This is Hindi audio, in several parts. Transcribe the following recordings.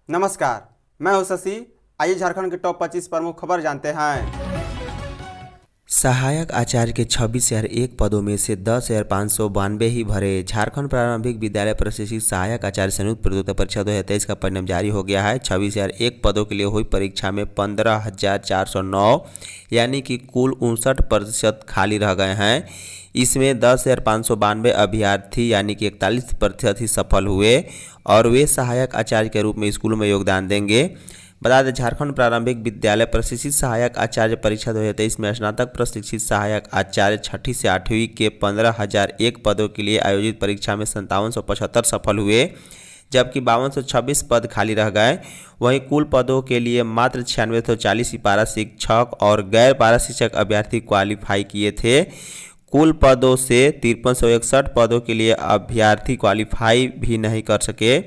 नमस्कार, मैं हूं शशि। आइए झारखंड के टॉप 25 प्रमुख खबर जानते हैं। सहायक आचार्य के 26,001 पदों में से 10,592 ही भरे। झारखंड प्रारंभिक विद्यालय प्रशिक्षित सहायक आचार्य संयुक्त प्रतियोगिता परीक्षा 2023 का परिणाम जारी हो गया है। 26,001 पदों के लिए हुई परीक्षा में 15,409 यानी कि कुल 59% खाली रह गए हैं। इसमें 10,592 अभ्यर्थी यानी कि 41% ही सफल हुए और वे सहायक आचार्य के रूप में स्कूलों में योगदान देंगे। बता दें, झारखंड प्रारंभिक विद्यालय प्रशिक्षित सहायक आचार्य परीक्षा 2023 में स्नातक प्रशिक्षित सहायक आचार्य 6ठी से 8वीं के 15,001 पदों के लिए आयोजित परीक्षा में 5775 सफल हुए, जबकि 5226 पद खाली रह गए। वहीं कुल पदों के लिए मात्र 9640 ही पारा शिक्षक और गैर पारा शिक्षक अभ्यर्थी क्वालिफाई किए थे। कुल पदों से 5361 पदों के लिए अभ्यर्थी क्वालिफाई भी नहीं कर सके।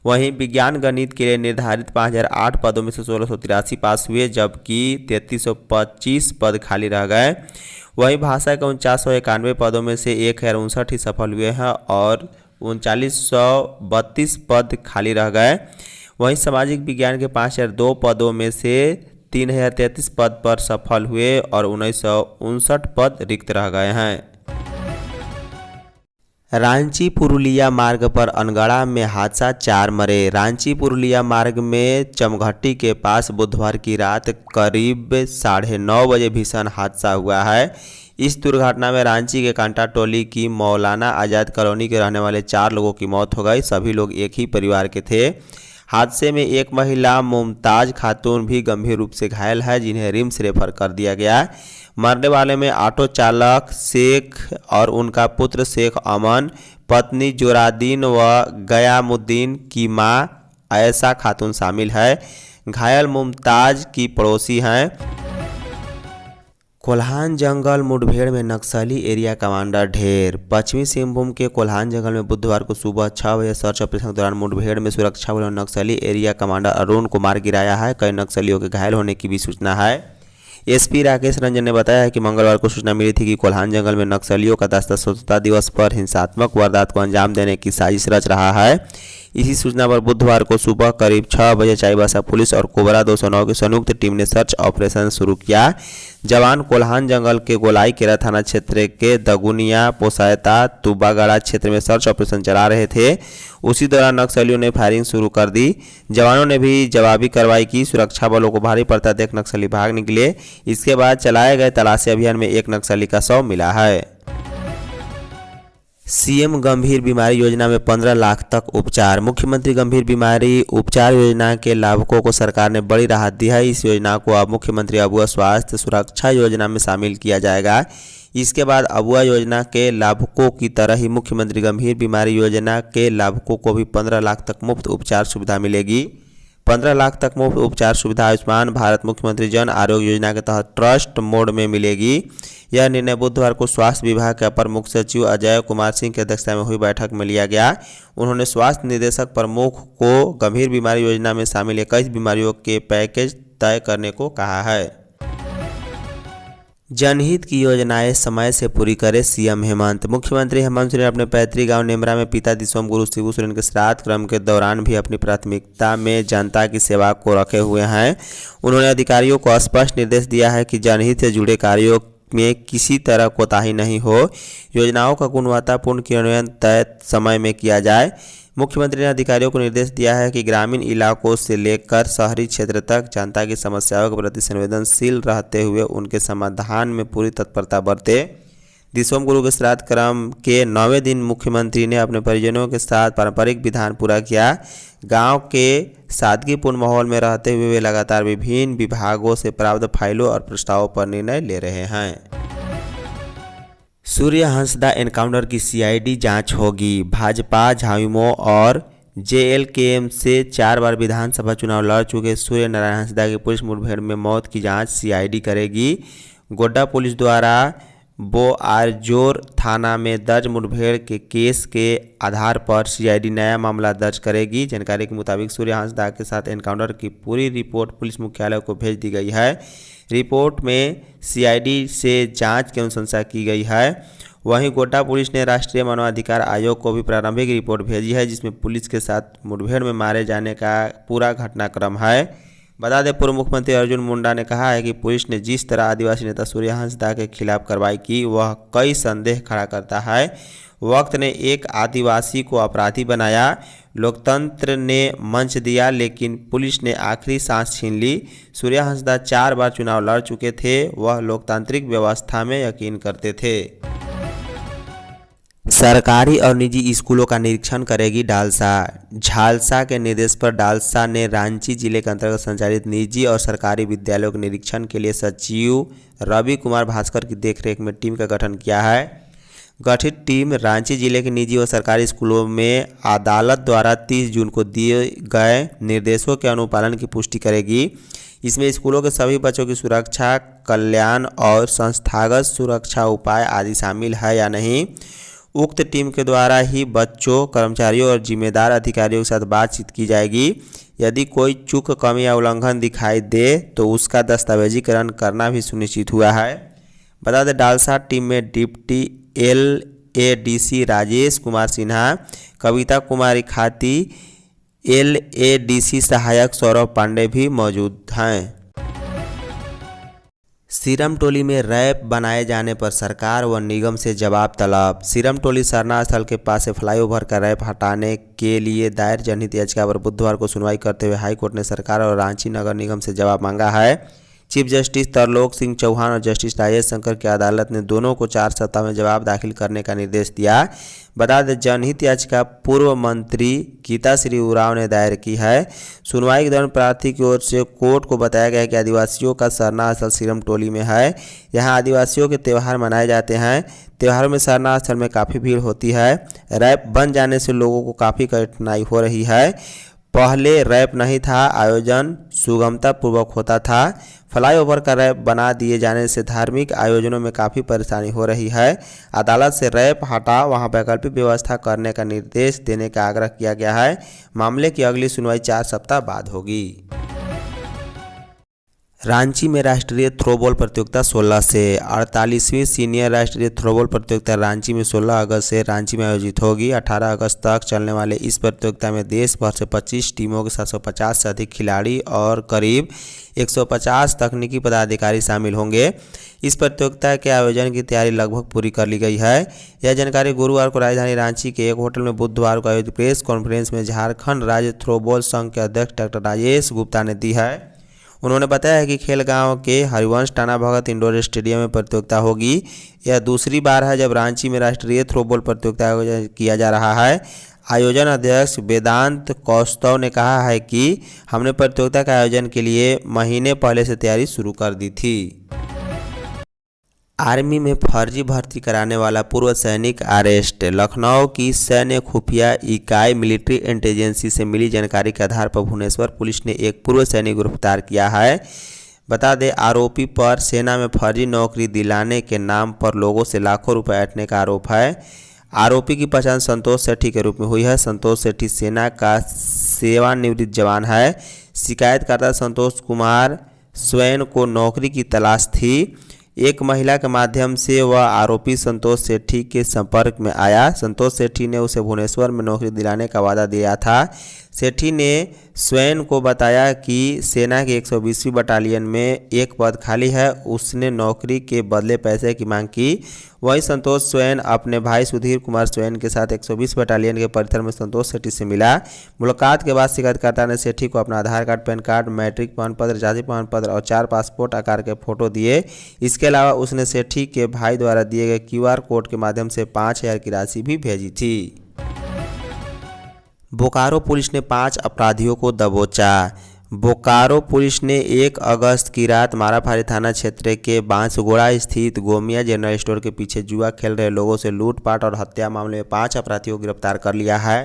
वहीं विज्ञान गणित के लिए निर्धारित 5008 पदों में से 1683 पास हुए, जबकि 3325 पद खाली रह गए। वहीं भाषा के 4991 पदों में से 1059 ही सफल हुए हैं और 3932 पद खाली रह गए। वहीं सामाजिक विज्ञान के 5002 पदों में से 3033 पद पर सफल हुए और 1959 पद रिक्त रह गए हैं। रांची पुरुलिया मार्ग पर अनगढ़ा में हादसा, 4 मरे। रांची पुरुलिया मार्ग में चमघट्टी के पास बुधवार की रात करीब 9:30 बजे भीषण हादसा हुआ है। इस दुर्घटना में रांची के कांटा टोली की मौलाना आज़ाद कॉलोनी के रहने वाले 4 लोगों की मौत हो गई। सभी लोग एक ही परिवार के थे। हादसे में एक महिला मुमताज़ खातून भी गंभीर रूप से घायल है, जिन्हें रिम्स रेफर कर दिया गया। मरने वाले में ऑटो चालक शेख और उनका पुत्र शेख अमन, पत्नी जोरादीन व गयामुद्दीन की मां आयशा खातून शामिल है। घायल मुमताज की पड़ोसी हैं। कोल्हान जंगल मुठभेड़ में नक्सली एरिया कमांडर ढेर। पश्चिमी सिंहभूम के कोल्हान जंगल में बुधवार को सुबह 6 बजे सर्च ऑपरेशन के दौरान मुठभेड़ में सुरक्षा बलों ने नक्सली एरिया कमांडर अरुण कुमार गिराया है। कई नक्सलियों के घायल होने की भी सूचना है। एसपी राकेश रंजन ने बताया है कि मंगलवार को सूचना मिली थी कि कोल्हान जंगल में नक्सलियों का दस्ता स्वतंत्रता दिवस पर हिंसात्मक वारदात को अंजाम देने की साजिश रच रहा है। इसी सूचना पर बुधवार को सुबह करीब 6 बजे चाईबासा पुलिस और कोबरा 209 की संयुक्त टीम ने सर्च ऑपरेशन शुरू किया। जवान कोल्हान जंगल के गोलाईकेरा थाना क्षेत्र के दगुनिया पोसायता तुबागड़ा क्षेत्र में सर्च ऑपरेशन चला रहे थे। उसी दौरान नक्सलियों ने फायरिंग शुरू कर दी। जवानों ने भी जवाबी कार्रवाई की। सुरक्षा बलों को भारी पड़ता देख नक्सली भाग निकले। इसके बाद चलाए गए तलाशी अभियान में एक नक्सली का शव मिला है। सीएम गंभीर बीमारी योजना में 15 लाख तक उपचार। मुख्यमंत्री गंभीर बीमारी उपचार योजना के लाभुकों को सरकार ने बड़ी राहत दी है। इस योजना को अब मुख्यमंत्री अबुआ स्वास्थ्य सुरक्षा योजना में शामिल किया जाएगा। इसके बाद अबुआ योजना के लाभुकों की तरह ही मुख्यमंत्री गंभीर बीमारी योजना के लाभुकों को भी 15 लाख तक मुफ्त उपचार सुविधा मिलेगी। 15 लाख तक मुफ्त उपचार सुविधा आयुष्मान भारत मुख्यमंत्री जन आरोग्य योजना के तहत ट्रस्ट मोड में मिलेगी। यह निर्णय बुधवार को स्वास्थ्य विभाग के अपर मुख्य सचिव अजय कुमार सिंह की अध्यक्षता में हुई बैठक में लिया गया। उन्होंने स्वास्थ्य निदेशक प्रमुख को गंभीर बीमारी योजना में शामिल 21 बीमारियों के पैकेज तय करने को कहा है। जनहित की योजनाएं समय से पूरी करे सीएम हेमंत। मुख्यमंत्री हेमंत सोरेन अपने पैतृक गांव नेमरा में पिता दिसोम गुरु शिबू सोरेन के श्राद्ध क्रम के दौरान भी अपनी प्राथमिकता में जनता की सेवा को रखे हुए हैं। उन्होंने अधिकारियों को स्पष्ट निर्देश दिया है कि जनहित से जुड़े कार्यों में किसी तरह कोताही नहीं हो। योजनाओं का गुणवत्तापूर्ण क्रियान्वयन तय समय में किया जाए। मुख्यमंत्री ने अधिकारियों को निर्देश दिया है कि ग्रामीण इलाकों से लेकर शहरी क्षेत्र तक जनता की समस्याओं के प्रति संवेदनशील रहते हुए उनके समाधान में पूरी तत्परता बरते। दिसोम गुरु के श्राद्ध क्रम के 9वें दिन मुख्यमंत्री ने अपने परिजनों के साथ पारंपरिक विधान पूरा किया। गांव के सादगीपूर्ण माहौल में रहते हुए वे लगातार विभिन्न विभागों से प्राप्त फाइलों और प्रस्तावों पर निर्णय ले रहे हैं। सूर्य हंसदा एनकाउंटर की सीआईडी जांच होगी। भाजपा, झाविमो और जेएलकेएम से 4 बार विधानसभा चुनाव लड़ चुके सूर्य नारायण हंसदा की पुलिस मुठभेड़ में मौत की जांच सीआईडी करेगी। गोड्डा पुलिस द्वारा बोआरजोर थाना में दर्ज मुठभेड़ के केस के आधार पर सीआईडी नया मामला दर्ज करेगी। जानकारी के मुताबिक सूर्य हंसदा के साथ एनकाउंटर की पूरी रिपोर्ट पुलिस मुख्यालय को भेज दी गई है। रिपोर्ट में सीआईडी से जांच की अनुशंसा की गई है। वहीं गोड्डा पुलिस ने राष्ट्रीय मानवाधिकार आयोग को भी प्रारंभिक रिपोर्ट भेजी है, जिसमें पुलिस के साथ मुठभेड़ में मारे जाने का पूरा घटनाक्रम है। बता दें, पूर्व मुख्यमंत्री अर्जुन मुंडा ने कहा है कि पुलिस ने जिस तरह आदिवासी नेता सूर्य हंसदा के खिलाफ कार्रवाई की वह कई संदेह खड़ा करता है। वक्त ने एक आदिवासी को अपराधी बनाया, लोकतंत्र ने मंच दिया, लेकिन पुलिस ने आखिरी सांस छीन ली। सूर्य हंसदा 4 बार चुनाव लड़ चुके थे, वह लोकतांत्रिक व्यवस्था में यकीन करते थे। सरकारी और निजी स्कूलों का निरीक्षण करेगी डालसा। झालसा के निर्देश पर डालसा ने रांची जिले के अंतर्गत संचालित निजी और सरकारी विद्यालयों के निरीक्षण के लिए सचिव रवि कुमार भास्कर की देखरेख में टीम का गठन किया है। गठित टीम रांची जिले के निजी और सरकारी स्कूलों में अदालत द्वारा 30 जून को दिए गए निर्देशों के अनुपालन की पुष्टि करेगी। इसमें स्कूलों के सभी बच्चों की सुरक्षा, कल्याण और संस्थागत सुरक्षा उपाय आदि शामिल है या नहीं। उक्त टीम के द्वारा ही बच्चों, कर्मचारियों और जिम्मेदार अधिकारियों के साथ बातचीत की जाएगी। यदि कोई चूक, कमी या उल्लंघन दिखाई दे तो उसका दस्तावेजीकरण करना भी सुनिश्चित हुआ है। बता दें, डालसा टीम में डिप्टी LADC राजेश कुमार सिन्हा, कविता कुमारी खाती, LADC सहायक सौरभ पांडे भी मौजूद हैं। सीरम टोली में रैप बनाए जाने पर सरकार व निगम से जवाब तलब। सीरम टोली सरना स्थल के पास से फ्लाईओवर का रैप हटाने के लिए दायर जनहित याचिका पर बुधवार को सुनवाई करते हुए हाईकोर्ट ने सरकार और रांची नगर निगम से जवाब मांगा है। चीफ जस्टिस तरलोक सिंह चौहान और जस्टिस राजेश शंकर की अदालत ने दोनों को 4 सप्ताह में जवाब दाखिल करने का निर्देश दिया। बता दें, जनहित याचिका पूर्व मंत्री गीता श्री उरांव ने दायर की है। सुनवाई के दौरान प्रार्थी की ओर से कोर्ट को बताया गया कि आदिवासियों का सरना स्थल सीरम टोली में है। यहाँ आदिवासियों के त्यौहार मनाए जाते हैं। त्योहारों में सरना स्थल में काफ़ी भीड़ होती है। रैप बन जाने से लोगों को काफ़ी कठिनाई हो रही है। पहले रैप नहीं था, आयोजन सुगमता पूर्वक होता था। फ्लाईओवर का रैप बना दिए जाने से धार्मिक आयोजनों में काफ़ी परेशानी हो रही है। अदालत से रैप हटा वहां वैकल्पिक व्यवस्था करने का निर्देश देने का आग्रह किया गया है। मामले की अगली सुनवाई 4 सप्ताह बाद होगी। रांची में राष्ट्रीय थ्रोबॉल प्रतियोगिता 16 से 48वीं सीनियर राष्ट्रीय थ्रोबॉल प्रतियोगिता रांची में 16 अगस्त से रांची में आयोजित होगी। 18 अगस्त तक चलने वाले इस प्रतियोगिता में देश भर से 25 टीमों के 750 से अधिक खिलाड़ी और करीब 150 तकनीकी पदाधिकारी शामिल होंगे। इस प्रतियोगिता के आयोजन की तैयारी लगभग पूरी कर ली गई है। यह जानकारी गुरुवार को राजधानी रांची के एक होटल में बुधवार को आयोजित प्रेस कॉन्फ्रेंस में झारखंड राज्य थ्रोबॉल संघ के अध्यक्ष डॉक्टर राजेश गुप्ता ने दी है। उन्होंने बताया कि खेलगांव के हरिवंश टाना भगत इंडोर स्टेडियम में प्रतियोगिता होगी। यह दूसरी बार है जब रांची में राष्ट्रीय थ्रोबॉल प्रतियोगिता आयोजन किया जा रहा है। आयोजन अध्यक्ष वेदांत कौस्तव ने कहा है कि हमने प्रतियोगिता के आयोजन के लिए महीने पहले से तैयारी शुरू कर दी थी। आर्मी में फर्जी भर्ती कराने वाला पूर्व सैनिक अरेस्ट। लखनऊ की सैन्य खुफिया इकाई मिलिट्री इंटेलिजेंसी से मिली जानकारी के आधार पर भुवनेश्वर पुलिस ने एक पूर्व सैनिक गिरफ्तार किया है। बता दें, आरोपी पर सेना में फर्जी नौकरी दिलाने के नाम पर लोगों से लाखों रुपए ऐंठने का आरोप है। आरोपी की पहचान संतोष सेठी के रूप में हुई है। संतोष सेठी सेना का सेवानिवृत्त जवान है। शिकायतकर्ता संतोष कुमार स्वयं को नौकरी की तलाश थी। एक महिला के माध्यम से वह आरोपी संतोष सेठी के संपर्क में आया। संतोष सेठी ने उसे भुवनेश्वर में नौकरी दिलाने का वादा दिया था। सेठी ने स्वयं को बताया कि सेना की 120वीं बटालियन में एक पद खाली है। उसने नौकरी के बदले पैसे की मांग की। वहीं संतोष स्वयं अपने भाई सुधीर कुमार स्वयं के साथ 120 बटालियन के परिसर में संतोष सेठी से मिला। मुलाकात के बाद शिकायतकर्ता ने सेठी को अपना आधार कार्ड, पैन कार्ड, मैट्रिक प्रमाण पत्र, जाति प्रमाण पत्र और 4 पासपोर्ट आकार के फोटो दिए। इसके अलावा उसने सेठी के भाई द्वारा दिए गए QR कोड के माध्यम से 5000 की राशि भी भेजी थी। बोकारो पुलिस ने 5 अपराधियों को दबोचा। बोकारो पुलिस ने 1 अगस्त की रात माराफारी थाना क्षेत्र के बांसगोड़ा स्थित गोमिया जनरल स्टोर के पीछे जुआ खेल रहे लोगों से लूटपाट और हत्या मामले में 5 अपराधियों को गिरफ्तार कर लिया है।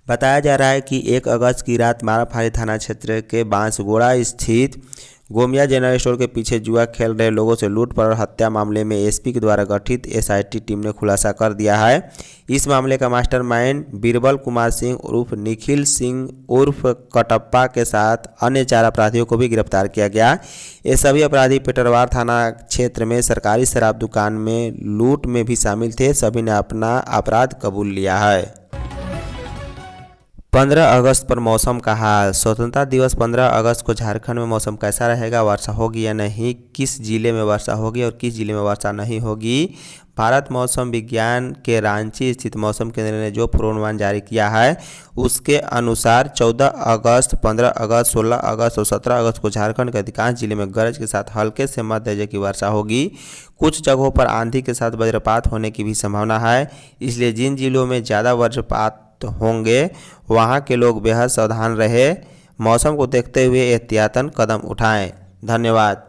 बताया जा रहा है कि 1 अगस्त की रात माराफारी थाना क्षेत्र के बांसगोड़ा स्थित गोमिया जनरल स्टोर के पीछे जुआ खेल रहे लोगों से लूट और हत्या मामले में एसपी के द्वारा गठित एसआईटी टीम ने खुलासा कर दिया है। इस मामले का मास्टरमाइंड बीरबल कुमार सिंह उर्फ निखिल सिंह उर्फ कटप्पा के साथ अन्य 4 अपराधियों को भी गिरफ्तार किया गया। ये सभी अपराधी पेटरवार थाना क्षेत्र में सरकारी शराब दुकान में लूट में भी शामिल थे। सभी ने अपना अपराध कबूल लिया है। 15 अगस्त पर मौसम का हाल। स्वतंत्रता दिवस 15 अगस्त को झारखंड में मौसम कैसा रहेगा, वर्षा होगी या नहीं, किस जिले में वर्षा होगी और किस जिले में वर्षा नहीं होगी। भारत मौसम विज्ञान के रांची स्थित मौसम केंद्र ने जो पूर्वानुमान जारी किया है उसके अनुसार 14 अगस्त, 15 अगस्त, 16 अगस्त और 17 अगस्त को झारखंड के अधिकांश जिले में गरज के साथ हल्के से मध्य दर्जे की वर्षा होगी। कुछ जगहों पर आंधी के साथ वज्रपात होने की भी संभावना है, इसलिए जिन जिलों में ज़्यादा वज्रपात होंगे वहां के लोग बेहद सावधान रहे। मौसम को देखते हुए एहतियातन कदम उठाएं। धन्यवाद।